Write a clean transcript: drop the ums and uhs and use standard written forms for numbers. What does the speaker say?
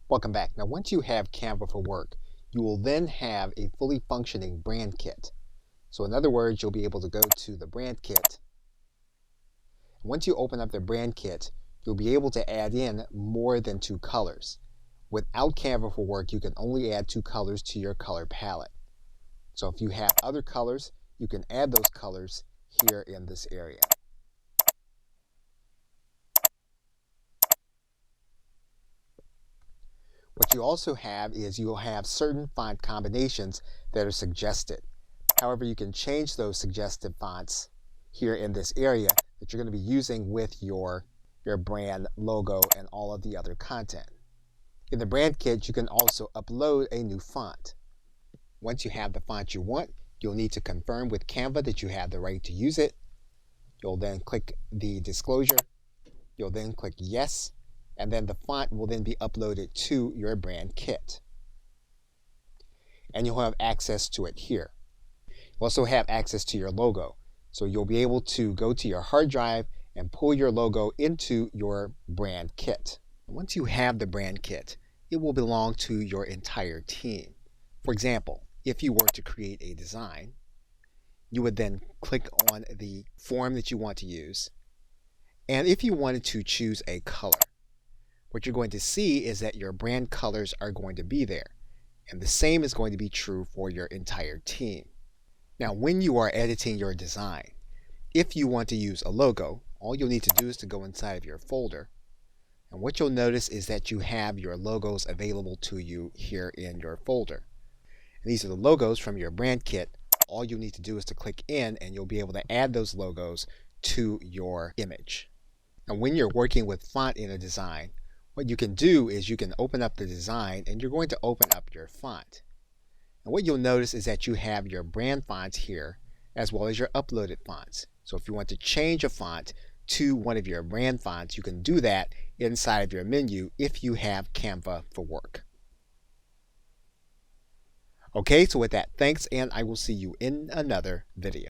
Welcome back. Now once you have Canva for Work, you will then have a fully functioning brand kit. So in other words, you'll be able to go to the brand kit. Once you open up the brand kit, you'll be able to add in more than 2 colors. Without Canva for Work, you can only add 2 colors to your color palette. So if you have other colors, you can add those colors here in this area. What you also have is you'll have certain font combinations that are suggested. However, you can change those suggested fonts here in this area that you're going to be using with your brand logo and all of the other content. In the brand kit, you can also upload a new font. Once you have the font you want, you'll need to confirm with Canva that you have the right to use it. You'll then click the disclosure. You'll then click yes, and then the font will then be uploaded to your brand kit. And you'll have access to it here. You'll also have access to your logo. So you'll be able to go to your hard drive and pull your logo into your brand kit. Once you have the brand kit, it will belong to your entire team. For example, if you were to create a design, you would then click on the form that you want to use. And if you wanted to choose a color, what you're going to see is that your brand colors are going to be there. And the same is going to be true for your entire team. Now, when you are editing your design, if you want to use a logo, all you'll need to do is to go inside of your folder. And what you'll notice is that you have your logos available to you here in your folder. And these are the logos from your brand kit. All you need to do is to click in and you'll be able to add those logos to your image. And when you're working with font in a design, what you can do is you can open up the design and you're going to open up your font. And what you'll notice is that you have your brand fonts here as well as your uploaded fonts. So if you want to change a font to one of your brand fonts, you can do that inside of your menu if you have Canva for Work. Okay, so with that, thanks, and I will see you in another video.